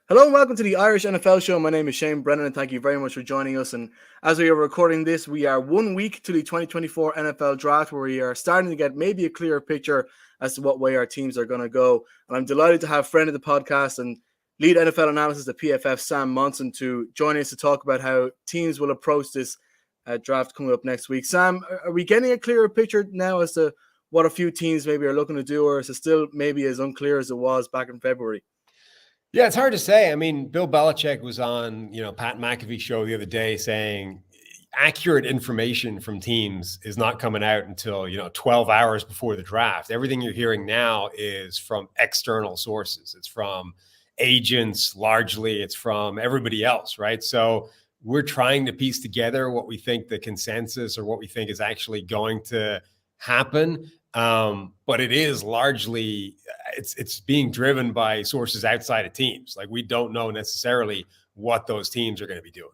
Hello and welcome to the Irish NFL Show. My name is Shane Brennan and thank you very much for joining us. And as we are recording this, we are 1 week to the 2024 NFL Draft, where we are starting to get maybe a clearer picture as to what way our teams are going to go. And I'm delighted to have friend of the podcast and lead NFL analysis at PFF, Sam Monson, to join us to talk about how teams will approach this draft coming up next week. Sam, are we getting a clearer picture now as to what a few teams maybe are looking to do, or is it still maybe as unclear as it was back in February? Yeah, it's hard to say. I mean, Bill Belichick was on, Pat McAfee's show the other day saying accurate information from teams is not coming out until, 12 hours before the draft. Everything you're hearing now is from external sources. It's from agents, largely. It's from everybody else, right? So we're trying to piece together what we think the consensus or what we think is actually going to happen. But it is largely, it's being driven by sources outside of teams. Like, we don't know necessarily what those teams are going to be doing.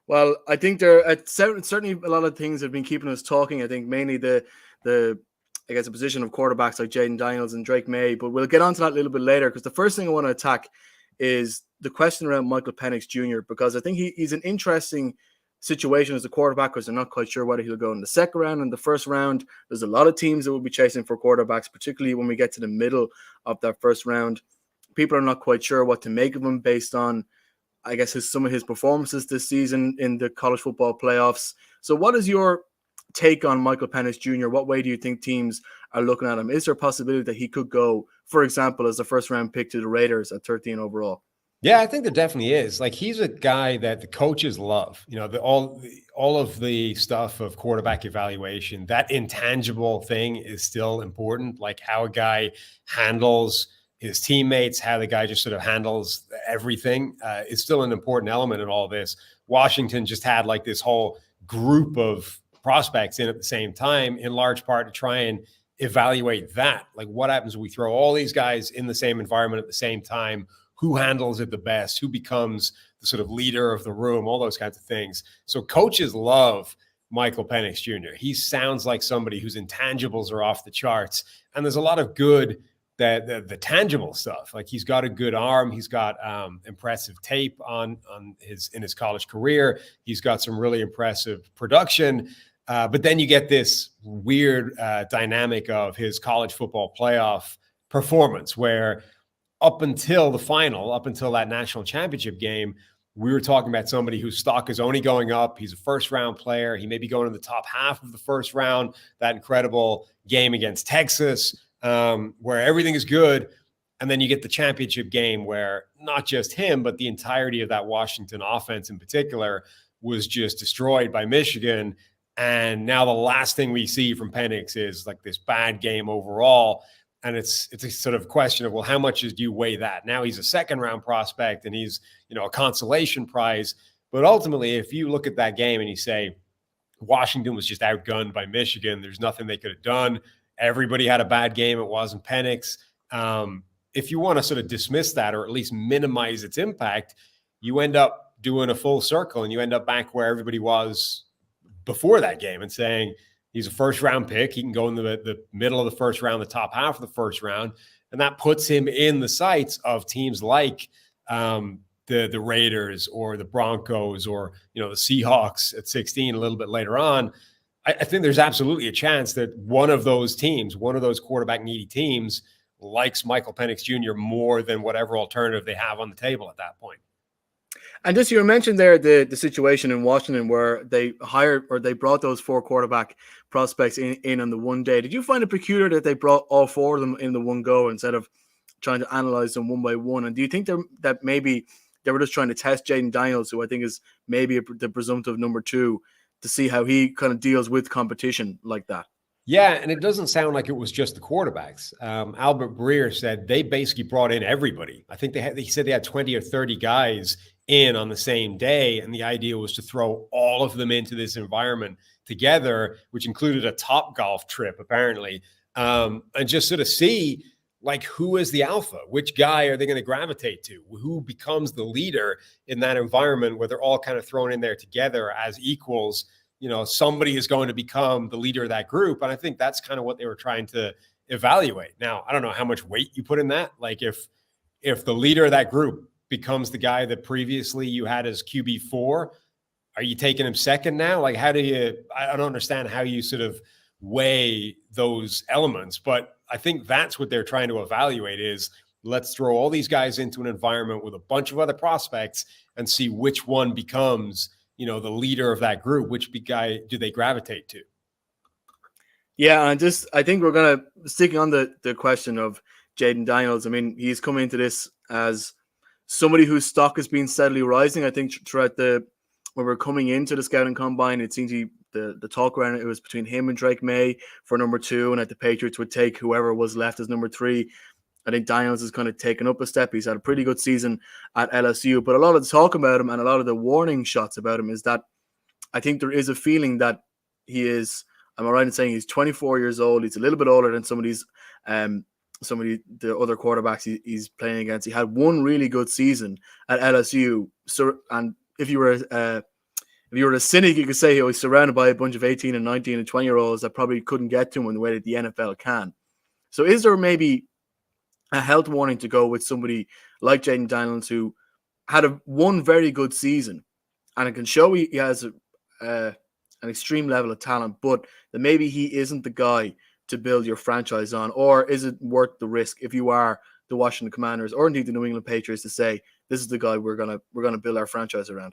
Well, I think there are certainly a lot of things that have been keeping us talking. I think mainly the position of quarterbacks like Jaden Daniels and Drake May, but we'll get onto that a little bit later, because the first thing I want to attack is the question around Michael Penix Jr., because I think he's an interesting situation as a quarterback, because they're not quite sure whether he'll go in the second round and the first round. There's a lot of teams that will be chasing for quarterbacks, particularly when we get to the middle of that first round. People are not quite sure what to make of him based on, I guess, some of his performances this season in the college football playoffs. So what is your take on Michael Penix Jr.? What way do you think teams are looking at him? Is there a possibility that he could go, for example, as the first round pick to the Raiders at 13 overall? Yeah, I think there definitely is. Like, he's a guy that the coaches love. All of the stuff of quarterback evaluation, that intangible thing is still important. Like, how a guy handles his teammates, how the guy just sort of handles everything is still an important element in all this. Washington just had like this whole group of prospects in at the same time, in large part to try and evaluate that. Like, what happens when we throw all these guys in the same environment at the same time? Who handles it the best? Who becomes the sort of leader of the room? All those kinds of things. So coaches love Michael Penix Jr. He sounds like somebody whose intangibles are off the charts. And there's a lot of good, the tangible stuff. Like, he's got a good arm. He's got impressive tape in his college career. He's got some really impressive production. But then you get this weird dynamic of his college football playoff performance, where up until that national championship game, we were talking about somebody whose stock is only going up. He's a first-round player. He may be going in the top half of the first round. That incredible game against Texas, where everything is good. And then you get the championship game where not just him, but the entirety of that Washington offense in particular was just destroyed by Michigan. And now the last thing we see from Penix is like this bad game overall. And it's a sort of question of, well, how much do you weigh that? Now he's a second-round prospect and he's, a consolation prize. But ultimately, if you look at that game and you say, Washington was just outgunned by Michigan, there's nothing they could have done. Everybody had a bad game. It wasn't Penix. If you want to sort of dismiss that, or at least minimize its impact, you end up doing a full circle and you end up back where everybody was before that game and saying, he's a first-round pick. He can go in the middle of the first round, the top half of the first round, and that puts him in the sights of teams like the Raiders or the Broncos or the Seahawks at 16 a little bit later on. I think there's absolutely a chance that one of those teams, one of those quarterback-needy teams, likes Michael Penix Jr. more than whatever alternative they have on the table at that point. And just, you mentioned there the situation in Washington where they brought those four quarterback prospects in on the one day. Did you find it peculiar that they brought all four of them in the one go instead of trying to analyze them one by one? And do you think that maybe they were just trying to test Jaden Daniels, who I think is maybe the presumptive number two, to see how he kind of deals with competition like that? Yeah, and it doesn't sound like it was just the quarterbacks. Albert Breer said they basically brought in everybody. I think he said they had 20 or 30 guys in on the same day, and the idea was to throw all of them into this environment together, which included a Topgolf trip apparently, and just sort of see like who is the alpha, which guy are they going to gravitate to, who becomes the leader in that environment where they're all kind of thrown in there together as equals. Somebody is going to become the leader of that group, and I think that's kind of what they were trying to evaluate. Now, I don't know how much weight you put in that. Like, if if the leader of that group becomes the guy that previously you had as QB4, are you taking him second now? Like, how do you, I don't understand how you sort of weigh those elements, but I think that's what they're trying to evaluate is let's throw all these guys into an environment with a bunch of other prospects and see which one becomes, the leader of that group, which guy do they gravitate to? Yeah, and I think we're going to, sticking on the question of Jayden Daniels, I mean, he's come into this as somebody whose stock has been steadily rising. I think throughout when we're coming into the scouting combine, it seems the talk around it was between him and Drake May for number 2, and that the Patriots would take whoever was left as number 3. I think Daniels has kind of taken up a step. He's had a pretty good season at LSU, but a lot of the talk about him and a lot of the warning shots about him is that I think there is a feeling that he is, am I right in saying he's 24 years old? He's a little bit older than some of the other quarterbacks he's playing against. He had one really good season at LSU. So, and if you were a cynic, you could say he was surrounded by a bunch of 18 and 19 and 20-year-olds that probably couldn't get to him in the way that the NFL can. So is there maybe a health warning to go with somebody like Jayden Daniels, who had one very good season, and it can show he has an extreme level of talent, but that maybe he isn't the guy to build your franchise on? Or is it worth the risk if you are the Washington Commanders or indeed the New England Patriots to say, this is the guy we're gonna build our franchise around?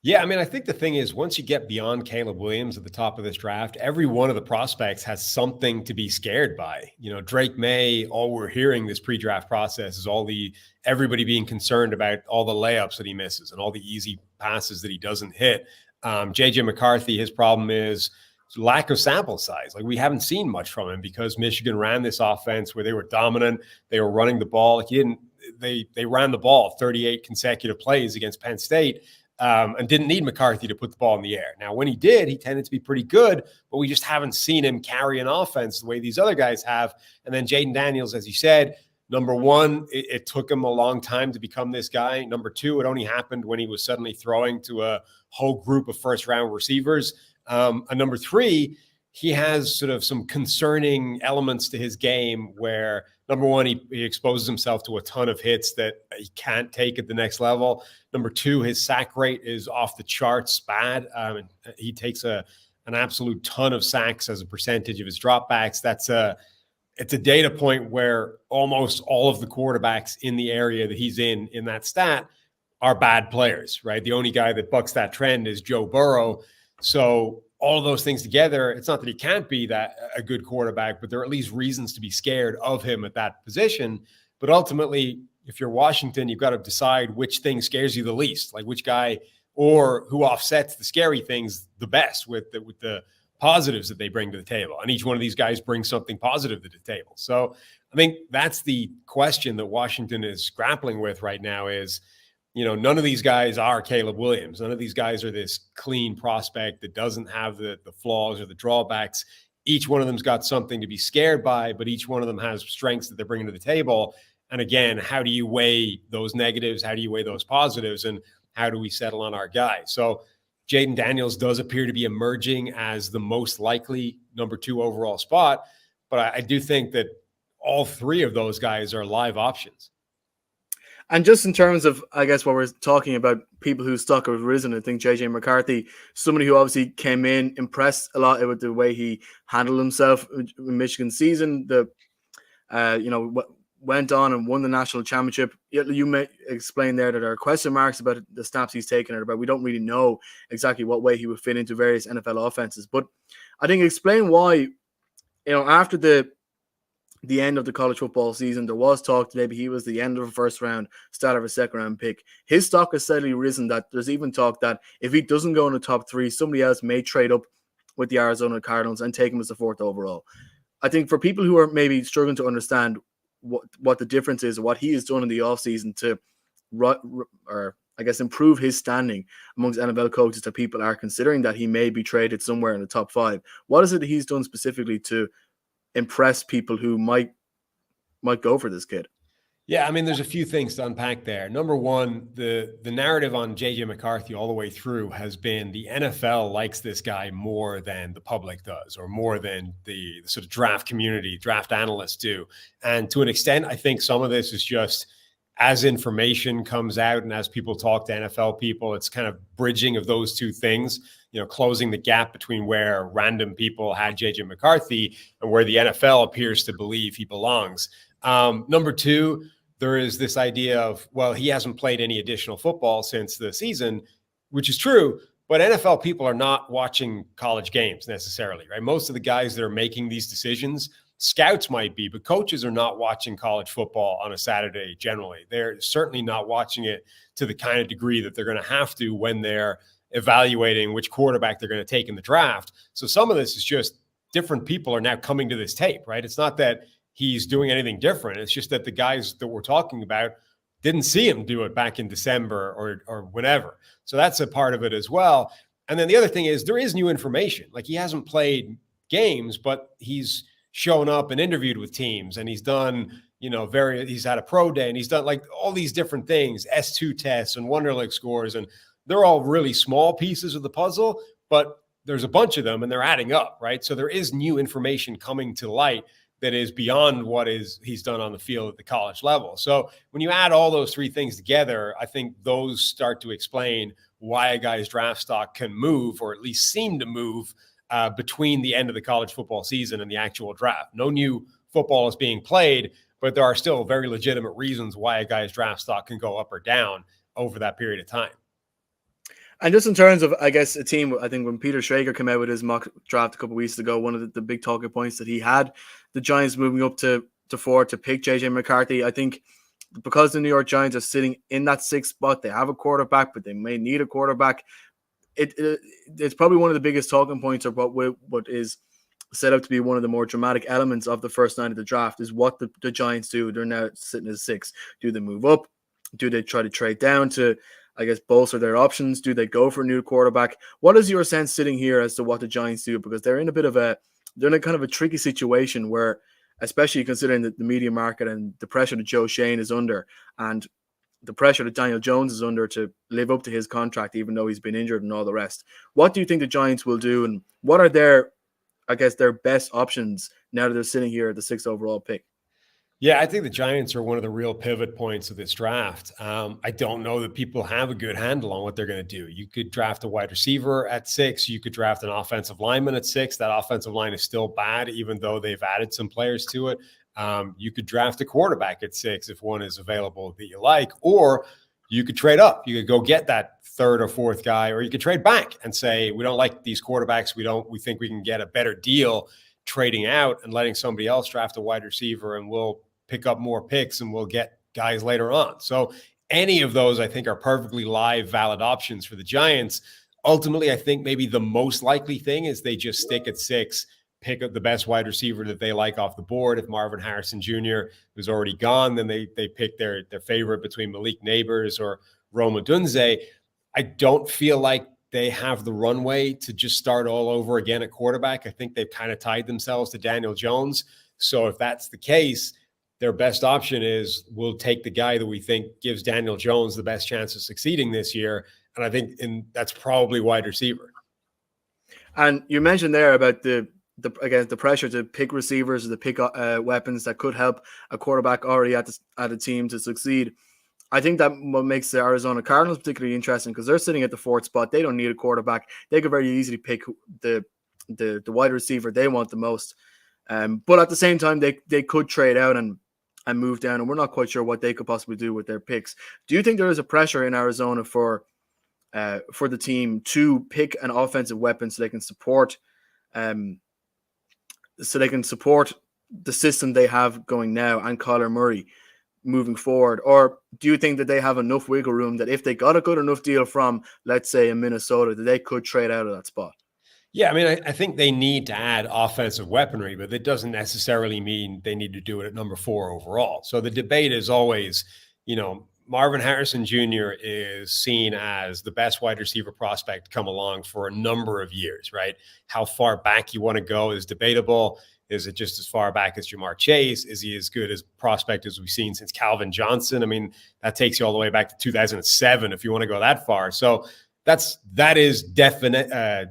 Yeah, I mean, I think the thing is, once you get beyond Caleb Williams at the top of this draft, every one of the prospects has something to be scared by. Drake May, all we're hearing this pre-draft process is everybody being concerned about all the layups that he misses and all the easy passes that he doesn't hit. JJ McCarthy, his problem is lack of sample size. Like, we haven't seen much from him because Michigan ran this offense where they were dominant. They were running the ball. They ran the ball 38 consecutive plays against Penn State. And didn't need McCarthy to put the ball in the air. Now, when he did, he tended to be pretty good, but we just haven't seen him carry an offense the way these other guys have. And then Jayden Daniels, as you said, number 1, it took him a long time to become this guy. Number 2, it only happened when he was suddenly throwing to a whole group of first-round receivers. And number 3, he has sort of some concerning elements to his game where, number 1, he exposes himself to a ton of hits that he can't take at the next level. Number 2, his sack rate is off the charts bad. He takes an absolute ton of sacks as a percentage of his dropbacks. It's a data point where almost all of the quarterbacks in the area that he's in that stat are bad players, right? The only guy that bucks that trend is Joe Burrow. So all of those things together, it's not that he can't be a good quarterback, but there are at least reasons to be scared of him at that position. But ultimately, if you're Washington, you've got to decide which thing scares you the least, like which guy or who offsets the scary things the best with the positives that they bring to the table. And each one of these guys brings something positive to the table. So I think that's the question that Washington is grappling with right now is, none of these guys are Caleb Williams. None of these guys are this clean prospect that doesn't have the flaws or the drawbacks. Each one of them's got something to be scared by, but each one of them has strengths that they're bringing to the table. And again, how do you weigh those negatives? How do you weigh those positives? And how do we settle on our guy? So Jayden Daniels does appear to be emerging as the most likely number 2 overall spot. But I do think that all 3 of those guys are live options. And just in terms of, I guess, what we're talking about, people whose stock have risen, I think JJ McCarthy, somebody who obviously came in, impressed a lot with the way he handled himself in Michigan season. Went on and won the national championship. You may explain there that there are question marks about the snaps he's taken, or we don't really know exactly what way he would fit into various NFL offenses. But I think explain why, after the end of the college football season, there was talk that maybe he was the end of a first round, start of a second round pick. His stock has steadily risen. That there's even talk that if he doesn't go in the top 3, somebody else may trade up with the Arizona Cardinals and take him as the 4th overall. I think for people who are maybe struggling to understand what the difference is, what he has done in the offseason to improve his standing amongst NFL coaches, that people are considering that he may be traded somewhere in the top 5. What is it that he's done specifically to impress people who might go for this kid? Yeah, I mean, there's a few things to unpack there. Number 1, the narrative on JJ McCarthy all the way through has been the NFL likes this guy more than the public does, or more than the sort of draft community, draft analysts do. And to an extent, I think some of this is just as information comes out and as people talk to NFL people, it's kind of bridging of those two things, closing the gap between where random people had JJ McCarthy and where the NFL appears to believe he belongs. Number two, there is this idea of, well, he hasn't played any additional football since the season, which is true, but NFL people are not watching college games necessarily, right? Most of the guys that are making these decisions, scouts might be, but coaches are not watching college football on a Saturday generally. They're certainly not watching it to the kind of degree that they're going to have to when they're evaluating which quarterback they're going to take in the draft. So some of this is just different people are now coming to this tape, right? It's not that he's doing anything different. It's just that the guys that we're talking about didn't see him do it back in December or whenever. So that's a part of it as well. And then the other thing is there is new information. Like, he hasn't played games, but he's shown up and interviewed with teams, and he's done, he's had a pro day, and he's done like all these different things, S2 tests and Wonderlic scores, and they're all really small pieces of the puzzle, but there's a bunch of them and they're adding up, right? So there is new information coming to light that is beyond what he's done on the field at the college level. So when you add all those three things together, I think those start to explain why a guy's draft stock can move, or at least seem to move, between the end of the college football season and the actual draft. No new football is being played, but there are still very legitimate reasons why a guy's draft stock can go up or down over that period of time. And just in terms of, I guess, a team, I think when Peter Schrager came out with his mock draft a couple of weeks ago, one of the big talking points that he had, the Giants moving up to 4 to pick JJ McCarthy. I think because the New York Giants are sitting in that 6th spot, they have a quarterback, but they may need a quarterback. It's probably one of the biggest talking points, or what is set up to be one of the more dramatic elements of the first night of the draft, is what the Giants do. They're now sitting at 6. Do they move up? Do they try to trade down to, I guess, bolster their options? Do they go for a new quarterback? What is your sense sitting here as to what the Giants do? Because they're in a kind of a tricky situation where, especially considering the media market and the pressure that Joe Shane is under, and the pressure that Daniel Jones is under to live up to his contract, even though he's been injured and all the rest. What do you think the Giants will do, and what are their best options now that they're sitting here at the 6th overall pick? Yeah, I think the Giants are one of the real pivot points of this draft. I don't know that people have a good handle on what they're going to do. You could draft a wide receiver at 6. You could draft an offensive lineman at 6. That offensive line is still bad, even though they've added some players to it. You could draft a quarterback at 6 if one is available that you like, or you could trade up. You could go get that 3rd or 4th guy, or you could trade back and say, we don't like these quarterbacks. We think we can get a better deal trading out and letting somebody else draft a wide receiver, and we'll pick up more picks and we'll get guys later on. So any of those, I think, are perfectly live, valid options for the Giants. Ultimately, I think maybe the most likely thing is they just stick at 6, pick up the best wide receiver that they like off the board. If Marvin Harrison Jr. was already gone, then they pick their favorite between Malik Neighbors or Rome Odunze. I don't feel like they have the runway to just start all over again at quarterback. I think they've kind of tied themselves to Daniel Jones. So if that's the case, their best option is we'll take the guy that we think gives Daniel Jones the best chance of succeeding this year. And I think that's probably wide receiver. And you mentioned there about the pressure to pick receivers, to pick weapons that could help a quarterback already at a team to succeed. I think that what makes the Arizona Cardinals particularly interesting, because they're sitting at the 4th spot. They don't need a quarterback. They could very easily pick the wide receiver they want the most. But at the same time, they could trade out and move down, and we're not quite sure what they could possibly do with their picks. Do you think there is a pressure in Arizona for the team to pick an offensive weapon so they can support the system they have going now and Kyler Murray moving forward? Or do you think that they have enough wiggle room that if they got a good enough deal from, let's say, in Minnesota, that they could trade out of that spot? Yeah, I mean, I think they need to add offensive weaponry, but that doesn't necessarily mean they need to do it at number 4 overall. So the debate is always, Marvin Harrison Jr. is seen as the best wide receiver prospect to come along for a number of years, right? How far back you want to go is debatable. Is it just as far back as Jamar Chase? Is he as good as prospect as we've seen since Calvin Johnson? I mean, that takes you all the way back to 2007 if you want to go that far. So that is definitively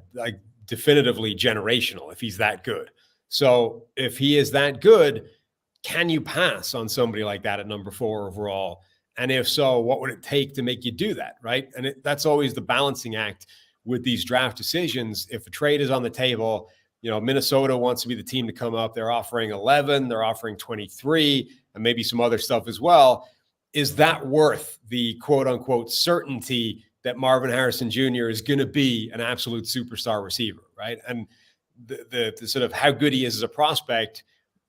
generational if he's that good. So if he is that good, can you pass on somebody like that at number 4 overall And if so, what would it take to make you do that, right? And that's always the balancing act with these draft decisions. If a trade is on the table, Minnesota wants to be the team to come up. They're offering 11, they're offering 23, and maybe some other stuff as well. Is that worth the quote unquote certainty that Marvin Harrison Jr. is going to be an absolute superstar receiver, right? And the sort of how good he is as a prospect,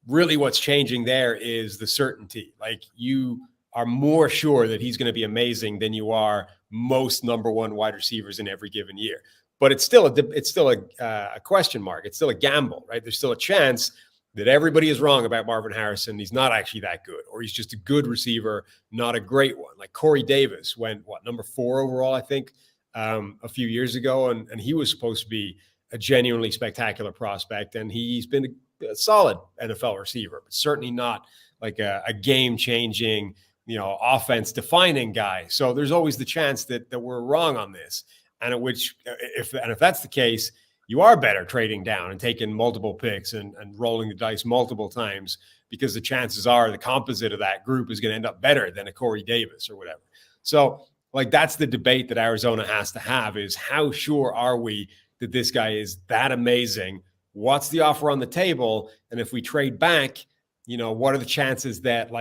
really what's changing there is the certainty. Like, you are more sure that he's going to be amazing than you are most number one wide receivers in every given year. But it's still a question mark. It's still a gamble, right? There's still a chance that everybody is wrong about Marvin Harrison. He's not actually that good, or he's just a good receiver, not a great one. Like Corey Davis went, number 4 overall, I think, a few years ago. And he was supposed to be a genuinely spectacular prospect. And he's been a solid NFL receiver, but certainly not like a game-changing, offense-defining guy. So there's always the chance that we're wrong on this. And if that's the case, you are better trading down and taking multiple picks and rolling the dice multiple times, because the chances are the composite of that group is going to end up better than a Corey Davis or whatever. So, like, that's the debate that Arizona has to have, is how sure are we that this guy is that amazing? What's the offer on the table? And if we trade back, what are the chances that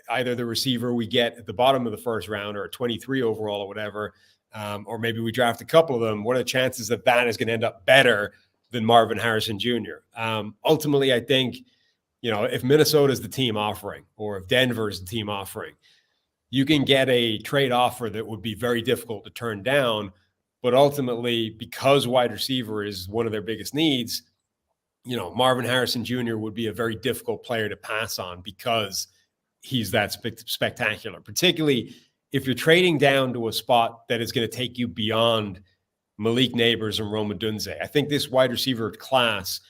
either the receiver we get at the bottom of the first round, or a 23 overall or whatever, or maybe we draft a couple of them, what are the chances that is going to end up better than Marvin Harrison Jr.? Ultimately, I think, if Minnesota is the team offering, or if Denver is the team offering, you can get a trade offer that would be very difficult to turn down. But ultimately, because wide receiver is one of their biggest needs, Marvin Harrison Jr. would be a very difficult player to pass on, because he's that spectacular, particularly if you're trading down to a spot that is going to take you beyond Malik Neighbors and Rome Odunze. I think this wide receiver class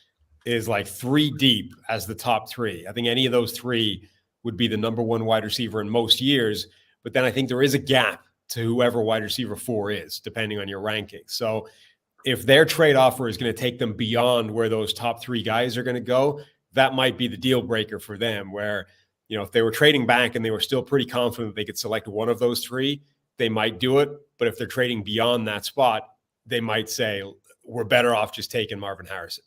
is like 3 deep as the top 3. I think any of those 3 would be the number 1 wide receiver in most years. But then I think there is a gap to whoever wide receiver 4 is, depending on your rankings. So if their trade offer is going to take them beyond where those top 3 guys are going to go, that might be the deal breaker for them, where, if they were trading back and they were still pretty confident they could select one of those 3, they might do it. But if they're trading beyond that spot, they might say, we're better off just taking Marvin Harrison.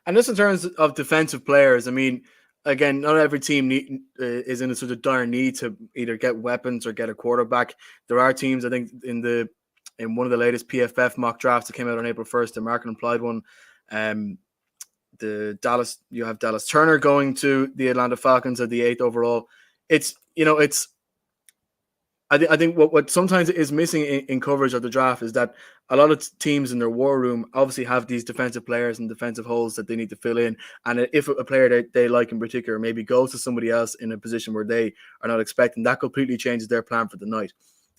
And just in terms of defensive players, I mean, again, not every team is in a sort of dire need to either get weapons or get a quarterback. There are teams, I think, in one of the latest PFF mock drafts that came out on April 1st, the market implied one, you have Dallas Turner going to the Atlanta Falcons at the 8th overall. I think what sometimes is missing in coverage of the draft is that a lot of teams in their war room obviously have these defensive players and defensive holes that they need to fill in. And if a player that they like in particular maybe goes to somebody else in a position where they are not expecting, that completely changes their plan for the night.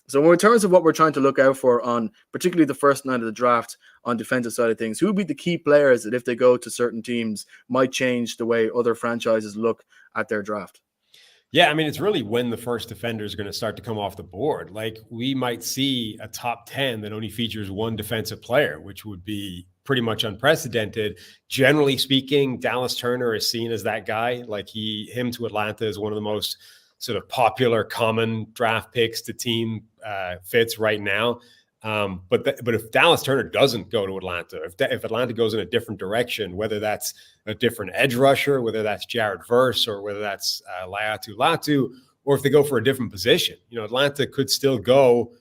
So in terms of what we're trying to look out for on particularly the first night of the draft on defensive side of things, who would be the key players that if they go to certain teams might change the way other franchises look at their draft? Yeah, I mean, it's really when the first defender is going to start to come off the board. Like, we might see a top 10 that only features 1 defensive player, which would be pretty much unprecedented. Generally speaking, Dallas Turner is seen as that guy. Like, him to Atlanta is one of the most sort of popular, common draft picks to team fits right now. But if Dallas Turner doesn't go to Atlanta, if Atlanta goes in a different direction, whether that's a different edge rusher, whether that's Jared Verse, or whether that's Laiatu Latu, or if they go for a different position, Atlanta could still go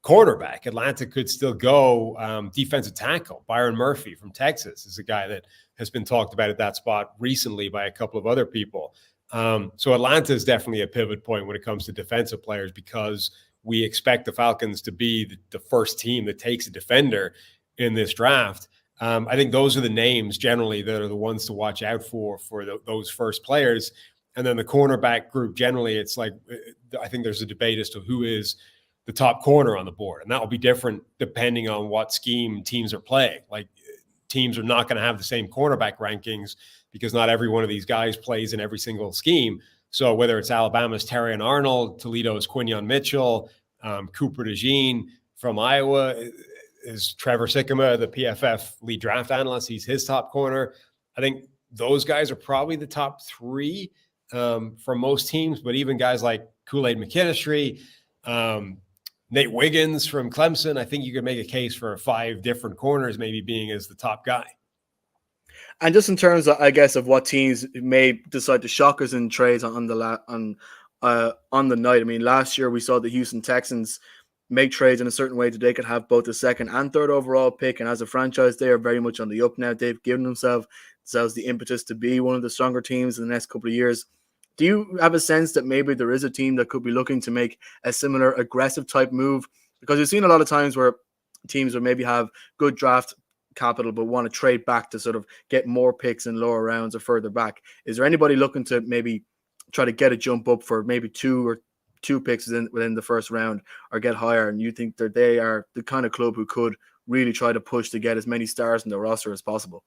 cornerback. Atlanta could still go defensive tackle. Byron Murphy from Texas is a guy that has been talked about at that spot recently by a couple of other people. So Atlanta is definitely a pivot point when it comes to defensive players, because we expect the Falcons to be the first team that takes a defender in this draft. I think those are the names generally that are the ones to watch out for those first players. And then the cornerback group, generally, it's like, I think there's a debate as to who is the top corner on the board. And that will be different depending on what scheme teams are playing. Like, teams are not going to have the same cornerback rankings, because not every one of these guys plays in every single scheme. So whether it's Alabama's Terrion Arnold, Toledo's Quinyon Mitchell, Cooper DeJean from Iowa is Trevor Sikkema, the PFF lead draft analyst. He's his top corner. I think those guys are probably the top 3 for most teams, but even guys like Kool-Aid McKinstry, Nate Wiggins from Clemson. I think you could make a case for 5 different corners maybe being as the top guy. And just in terms of, I guess, of what teams may decide to shock us in trades on the night. I mean, last year we saw the Houston Texans make trades in a certain way that they could have both the 2nd and 3rd overall pick. And as a franchise, they are very much on the up now. They've given themselves the impetus to be one of the stronger teams in the next couple of years. Do you have a sense that maybe there is a team that could be looking to make a similar aggressive type move? Because we've seen a lot of times where teams would maybe have good draft capital but want to trade back to sort of get more picks in lower rounds or further back. Is there anybody looking to maybe try to get a jump up for maybe two picks within the first round or get higher, and you think that they are the kind of club who could really try to push to get as many stars in the roster as possible?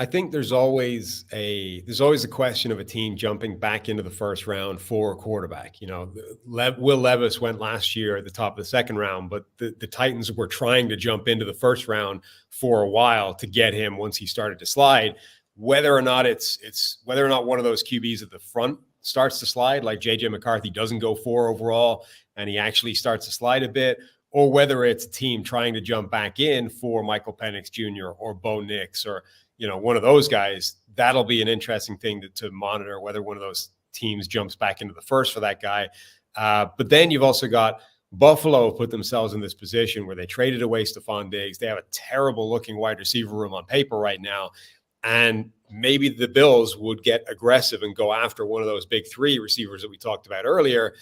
I think there's always a question of a team jumping back into the first round for a quarterback. You know, Will Levis went last year at the top of the 2nd round, but the Titans were trying to jump into the first round for a while to get him once he started to slide. Whether or not one of those QBs at the front starts to slide, like JJ McCarthy doesn't go 4 overall and he actually starts to slide a bit, or whether it's a team trying to jump back in for Michael Penix Jr. or Bo Nix or one of those guys, that'll be an interesting thing to monitor, whether one of those teams jumps back into the first for that guy. But then you've also got Buffalo put themselves in this position where they traded away Stephon Diggs. They have a terrible looking wide receiver room on paper right now. And maybe the Bills would get aggressive and go after one of those big 3 receivers that we talked about earlier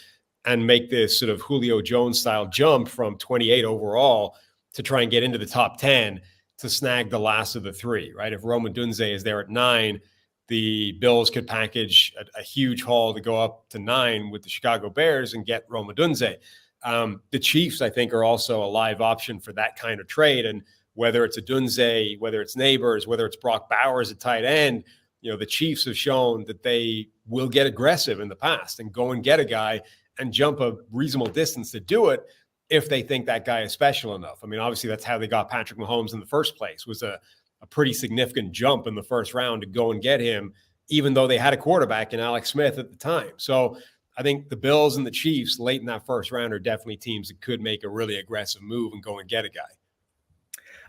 and make this sort of Julio Jones style jump from 28 overall to try and get into the top 10 to snag the last of the 3, right? If Rome Odunze is there at 9, the Bills could package a huge haul to go up to 9 with the Chicago Bears and get Rome Odunze. The Chiefs, I think, are also a live option for that kind of trade. And whether it's Odunze, whether it's Neighbors, whether it's Brock Bowers at tight end, the Chiefs have shown that they will get aggressive in the past and go and get a guy and jump a reasonable distance to do it if they think that guy is special enough. I mean, obviously, that's how they got Patrick Mahomes in the first place, was a pretty significant jump in the first round to go and get him, even though they had a quarterback in Alex Smith at the time. So I think the Bills and the Chiefs late in that first round are definitely teams that could make a really aggressive move and go and get a guy.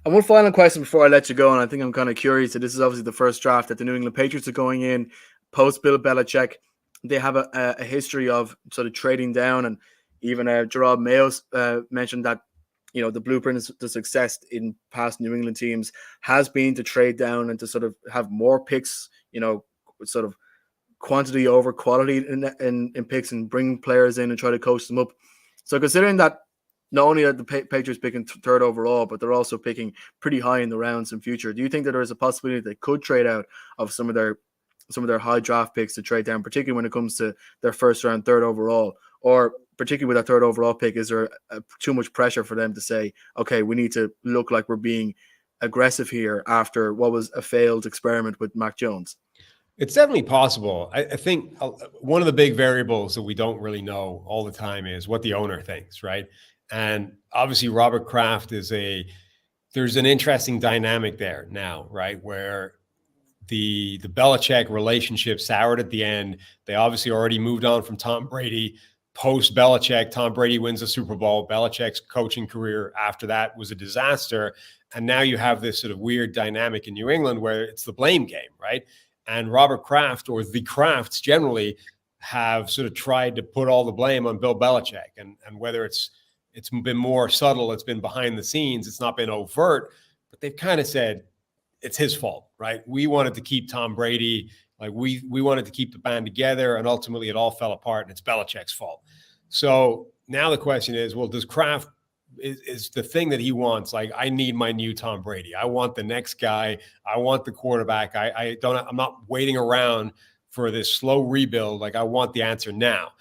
And one final question before I let you go, and I think I'm kind of curious. This is obviously the first draft that the New England Patriots are going in post Bill Belichick. They have a history of sort of trading down, and even Gerard Mayo mentioned that the blueprint to success in past New England teams has been to trade down and to sort of have more picks, sort of quantity over quality in picks, and bring players in and try to coach them up. So considering that not only are the Patriots picking 3rd overall, but they're also picking pretty high in the rounds in future, do you think that there is a possibility they could trade out of some of their high draft picks to trade down, particularly when it comes to their first round 3rd overall? Or particularly with that 3rd overall pick, is there too much pressure for them to say, okay, we need to look like we're being aggressive here after what was a failed experiment with Mac Jones? It's definitely possible. I think one of the big variables that we don't really know all the time is what the owner thinks, right? And obviously Robert Kraft there's an interesting dynamic there now, right? Where the Belichick relationship soured at the end. They obviously already moved on from Tom Brady. Post Belichick, Tom Brady wins the Super Bowl. Belichick's coaching career after that was a disaster. And now you have this sort of weird dynamic in New England where it's the blame game, right? And Robert Kraft, or the Krafts generally, have sort of tried to put all the blame on Bill Belichick. And whether it's been more subtle, it's been behind the scenes, it's not been overt, but they've kind of said it's his fault, right? We wanted to keep Tom Brady. Like we wanted to keep the band together, and ultimately it all fell apart, and it's Belichick's fault. So now the question is, well, does Kraft is the thing that he wants? Like, I need my new Tom Brady. I want the next guy. I want the quarterback. I'm not waiting around for this slow rebuild. Like, I want the answer now.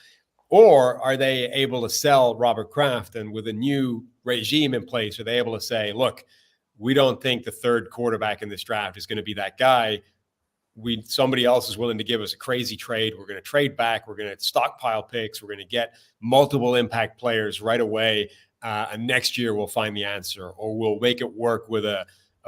Or are they able to sell Robert Kraft, and with a new regime in place, are they able to say, look, we don't think the 3rd quarterback in this draft is going to be that guy. Somebody else is willing to give us a crazy trade. We're going to trade back. We're going to stockpile picks. We're going to get multiple impact players right away. And next year we'll find the answer, or we'll make it work with a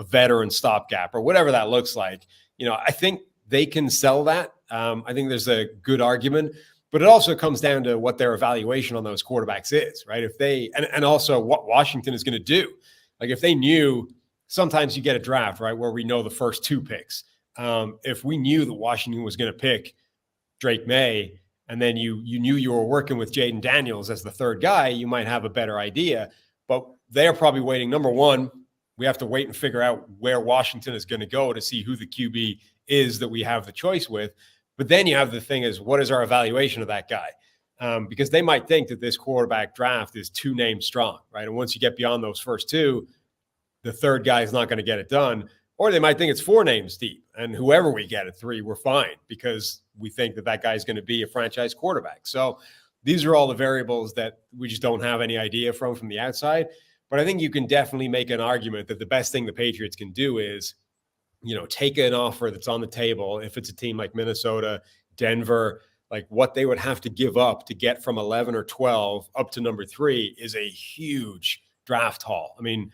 veteran stopgap, or whatever that looks like. I think they can sell that. I think there's a good argument. But it also comes down to what their evaluation on those quarterbacks is, right? If they, and also what Washington is going to do. Like if they knew, sometimes you get a draft, right, where we know the first 2 picks. If we knew that Washington was going to pick Drake May, and then you knew you were working with Jaden Daniels as the 3rd guy, you might have a better idea. But they're probably waiting. Number one, we have to wait and figure out where Washington is going to go to see who the QB is that we have the choice with. But then you have the thing is, what is our evaluation of that guy? Because they might think that this quarterback draft is 2 names strong, right? And once you get beyond those first 2, the 3rd guy is not going to get it done. Or they might think it's 4 names deep, and whoever we get at 3, we're fine because we think that that guy is going to be a franchise quarterback. So these are all the variables that we just don't have any idea from the outside. But I think you can definitely make an argument that the best thing the Patriots can do is, take an offer that's on the table. If it's a team like Minnesota, Denver, like what they would have to give up to get from 11 or 12 up to number 3 is a huge draft haul. I mean,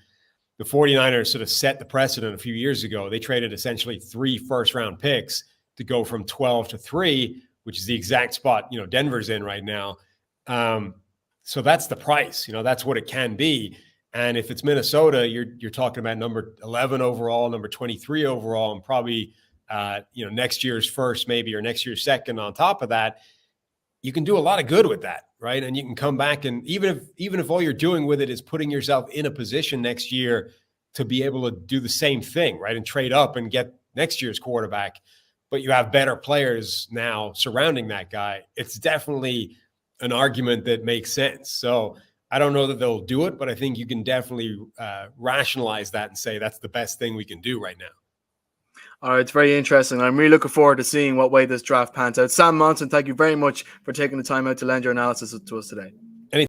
the 49ers sort of set the precedent a few years ago. They traded essentially 3 first-round picks to go from 12 to 3, which is the exact spot, Denver's in right now. So that's the price, that's what it can be. And if it's Minnesota, you're talking about number 11 overall, number 23 overall, and probably next year's first maybe, or next year's second on top of that. You can do a lot of good with that, right? And you can come back, and even if all you're doing with it is putting yourself in a position next year to be able to do the same thing, right? And trade up and get next year's quarterback, but you have better players now surrounding that guy. It's definitely an argument that makes sense. So I don't know that they'll do it, but I think you can definitely rationalize that and say that's the best thing we can do right now. All right, it's very interesting. I'm really looking forward to seeing what way this draft pans out. Sam Monson, thank you very much for taking the time out to lend your analysis to us today.